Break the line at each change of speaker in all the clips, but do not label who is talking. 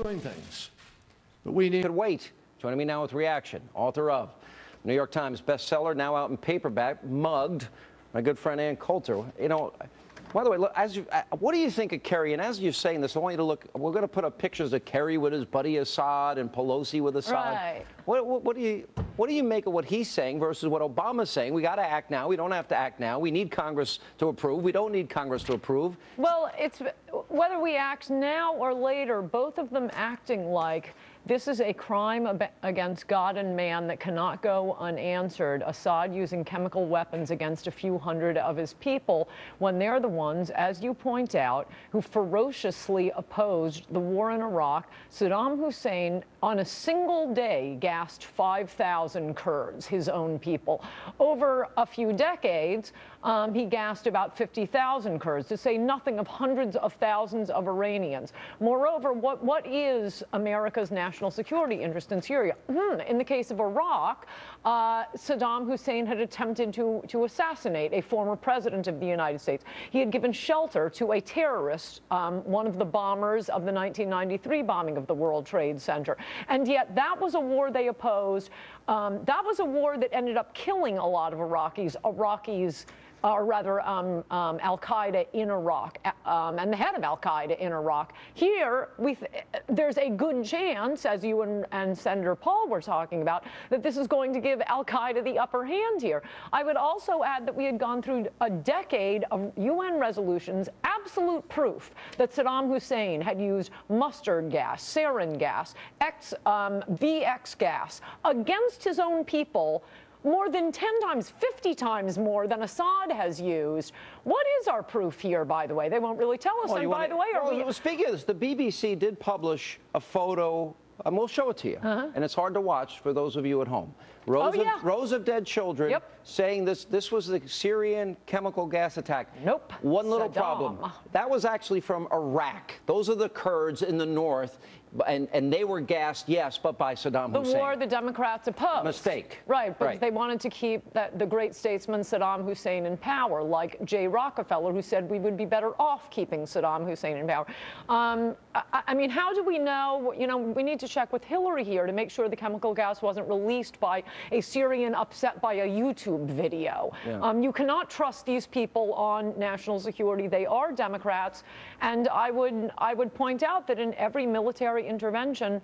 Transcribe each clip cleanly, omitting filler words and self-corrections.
doing things. But we need...
Could wait. Joining me now with reaction, author of New York Times bestseller, now out in paperback, Mugged, my good friend Ann Coulter. You know, by the way, look, what do you think of Kerry? And as you're saying this, I want you to look. We're going to put up pictures of Kerry with his buddy Assad and Pelosi with Assad.
Right.
What do you make of what he's saying versus what Obama's saying? We got to act now. We don't have to act now. We need Congress to approve. We don't need Congress to approve.
Well, it's whether we act now or later, both of them acting like this is a crime against God and man that cannot go unanswered. Assad using chemical weapons against a few hundred of his people when they're the ones, as you point out, who ferociously opposed the war in Iraq. Saddam Hussein, on a single day, gassed 5,000 Kurds, his own people. Over a few decades, he gassed about 50,000 Kurds, to say nothing of hundreds of thousands of Iranians. Moreover, what is America's national security interest in Syria? In the case of Iraq, Saddam Hussein had attempted to assassinate a former president of the United States. He had given shelter to a terrorist, one of the bombers of the 1993 bombing of the World Trade Center. And yet that was a war they opposed. That was a war that ended up killing a lot of Iraqis, or rather al-Qaeda in Iraq, and the head of al-Qaeda in Iraq. Here, there's a good chance, as you and Senator Paul were talking about, that this is going to give al-Qaeda the upper hand here. I would also add that we had gone through a decade of UN resolutions, absolute proof that Saddam Hussein had used mustard gas, sarin gas, VX gas against his own people, more than 10 times, 50 times more than Assad has used. What is our proof here, by the way? They won't really tell us.
Well,
and by the way,
speaking of this, the BBC did publish a photo, and we'll show it to you. And it's hard to watch for those of you at home. Rows of dead children saying this was the Syrian chemical gas attack.
Nope.
One little problem. That was actually from Iraq. Those are the Kurds in the north. And they were gassed, yes, but by Saddam Hussein.
The war the Democrats opposed.
Mistake.
Right, but they wanted to keep the great statesman Saddam Hussein in power, like Jay Rockefeller, who said we would be better off keeping Saddam Hussein in power. I mean, how do we know? You know, we need to check with Hillary here to make sure the chemical gas wasn't released by a Syrian upset by a YouTube video. Yeah. You cannot trust these people on national security. They are Democrats, and I would point out that in every military intervention,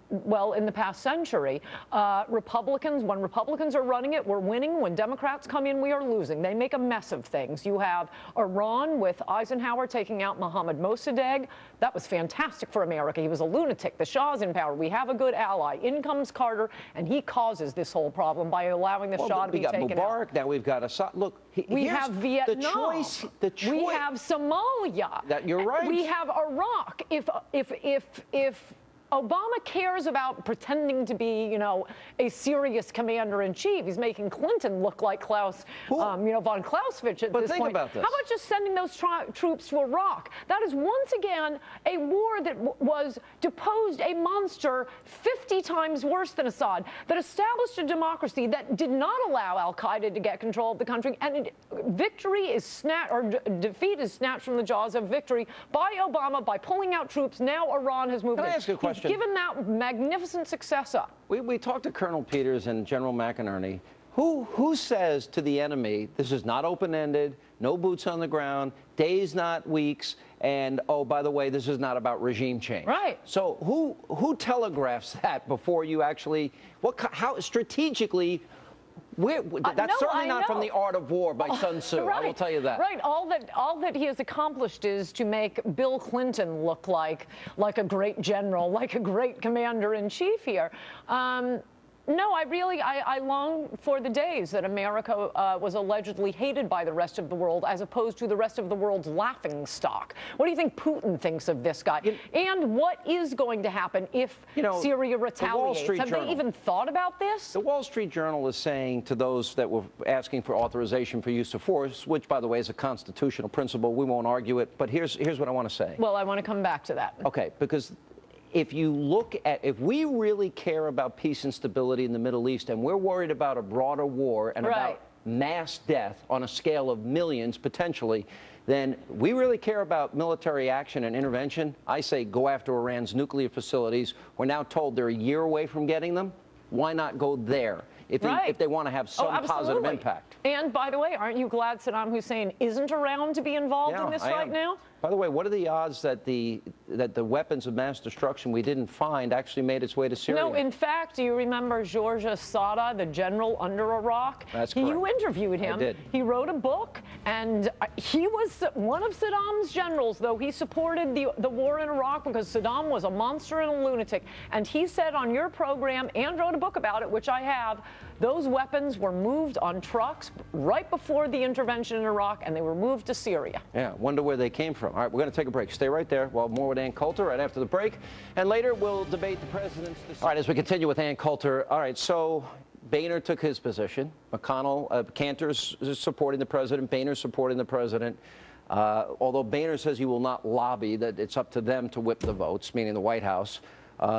well, in the past century, when Republicans are running it, we're winning. When Democrats come in, we are losing. They make a mess of things. You have Iran with Eisenhower taking out Mohammad Mossadegh. That was fantastic for America. He was a lunatic. The Shah's in power. We have a good ally. In comes Carter, and he causes this whole problem by allowing the Shah to be taken out.
We got Mubarak, now we've got Assad. Look,
we have Vietnam.
The choice. We
have Somalia.
You're right.
We have Iraq. If Obama cares about pretending to be, you know, a serious commander-in-chief, he's making Clinton look like Klaus, von Clausewitz at this point.
But think about this.
How about just sending those troops to Iraq? That is once again a war that was deposed a monster 50 times worse than Assad, that established a democracy that did not allow al-Qaeda to get control of the country, and victory is defeat is snatched from the jaws of victory by Obama by pulling out troops. Now Iran has moved in.
Can I ask you a question?
He's given that magnificent success up.
We talked to Colonel Peters and General McInerney. Who says to the enemy, this is not open-ended, no boots on the ground, days, not weeks, and, oh, by the way, this is not about regime change?
Right.
So who telegraphs that before you actually, how strategically, that's certainly not from The Art of War by Sun Tzu.
Right.
I will tell you that.
Right. All that he has accomplished is to make Bill Clinton look like a great general, like a great commander-in-chief here. No, I long for the days that America was allegedly hated by the rest of the world as opposed to the rest of the world's laughing stock. What do you think Putin thinks of this guy? And what is going to happen if Syria retaliates? Have they even thought about this?
The Wall Street Journal is saying to those that were asking for authorization for use of force, which, by the way, is a constitutional principle, we won't argue it, but here's what I want to say.
Well, I want to come back to that.
Okay, because if we really care about peace and stability in the Middle East, and we're worried about a broader war and about mass death on a scale of millions potentially, then we really care about military action and intervention. I say go after Iran's nuclear facilities. We're now told they're a year away from getting them. Why not go there if they want to have some positive impact?
And by the way, aren't you glad Saddam Hussein isn't around to be involved in this right now?
By the way, what are the odds that the weapons of mass destruction we didn't find actually made its way to Syria?
No, in fact, do you remember Georges Sada, the general under Iraq?
That's correct.
You interviewed him.
I did.
He wrote a book, and he was one of Saddam's generals, though he supported the war in Iraq because Saddam was a monster and a lunatic. And he said on your program, and wrote a book about it, which I have, those weapons were moved on trucks right before the intervention in Iraq, and they were moved to Syria.
Yeah, wonder where they came from. All right, we're going to take a break. Stay right there. We'll have more with Ann Coulter right after the break. And later, we'll debate the president's decision. All right, as we continue with Ann Coulter. All right, so Boehner took his position. McConnell, Cantor's supporting the president. Boehner's supporting the president. Although Boehner says he will not lobby, that it's up to them to whip the votes, meaning the White House.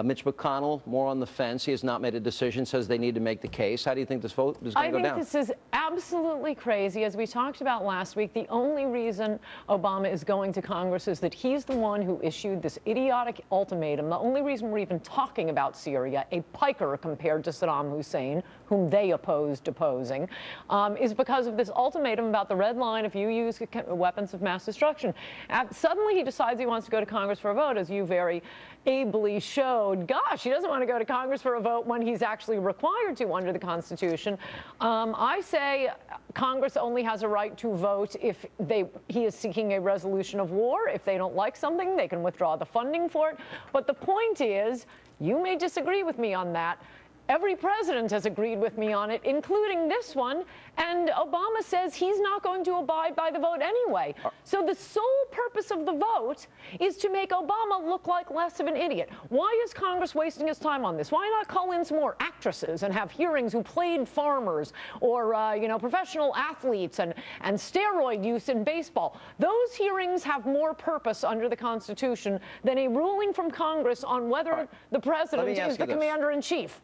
Mitch McConnell, more on the fence. He has not made a decision, says they need to make the case. How do you think this vote is going to go down?
I think this is absolutely crazy. As we talked about last week, the only reason Obama is going to Congress is that he's the one who issued this idiotic ultimatum. The only reason we're even talking about Syria, a piker compared to Saddam Hussein, whom they opposed deposing, is because of this ultimatum about the red line if you use weapons of mass destruction. Suddenly he decides he wants to go to Congress for a vote, as you very ably showed. Gosh, he doesn't want to go to Congress for a vote when he's actually required to under the Constitution. I say Congress only has a right to vote if he is seeking a resolution of war. If they don't like something, they can withdraw the funding for it. But the point is, you may disagree with me on that. Every president has agreed with me on it, including this one, and Obama says he's not going to abide by the vote anyway. So the sole purpose of the vote is to make Obama look like less of an idiot. Why is Congress wasting his time on this? Why not call in some more actresses and have hearings who played farmers or, professional athletes and steroid use in baseball? Those hearings have more purpose under the Constitution than a ruling from Congress on whether the president is the commander-in-chief.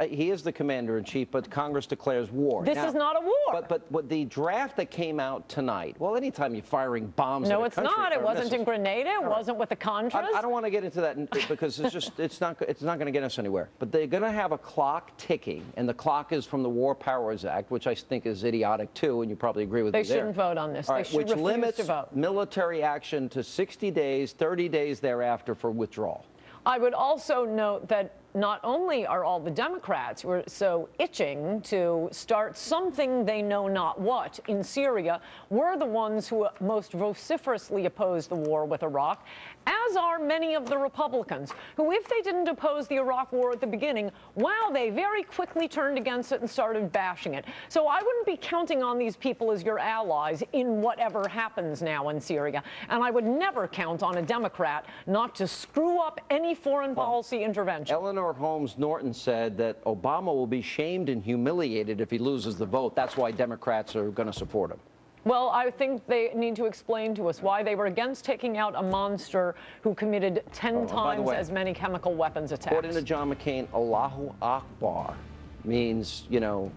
He is the commander-in-chief, but Congress declares war.
This is not a war.
But what the draft that came out tonight, well, anytime you're firing bombs
No,
at a
it's
country,
not. It wasn't in Grenada. It wasn't with the Contras.
I don't want to get into that because it's not going to get us anywhere. But they're going to have a clock ticking, and the clock is from the War Powers Act, which I think is idiotic too, and you probably agree with me there.
They shouldn't vote on this.
All right,
they should
which
refuse
limits
to vote.
military action to 60 days, 30 days thereafter for withdrawal.
I would also note that not only are all the Democrats who are so itching to start something they know not what in Syria, we're the ones who most vociferously oppose the war with Iraq, as are many of the Republicans, who, if they didn't oppose the Iraq war at the beginning, wow, they very quickly turned against it and started bashing it. So I wouldn't be counting on these people as your allies in whatever happens now in Syria. And I would never count on a Democrat not to screw up any foreign policy intervention.
Eleanor Holmes Norton said that Obama will be shamed and humiliated if he loses the vote. That's why Democrats are going to support him.
Well, I think they need to explain to us why they were against taking out a monster who committed 10 times as many chemical weapons attacks.
According to John McCain, Allahu Akbar means,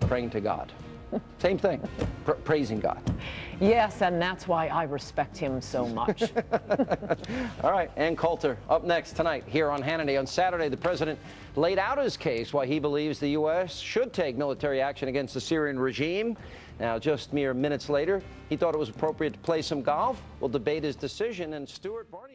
praying to God. Same thing, praising God.
Yes, and that's why I respect him so much.
All right, Ann Coulter, up next tonight here on Hannity. On Saturday, the president laid out his case why he believes the U.S. should take military action against the Syrian regime. Now, just mere minutes later, he thought it was appropriate to play some golf. We'll debate his decision, and Stuart Barney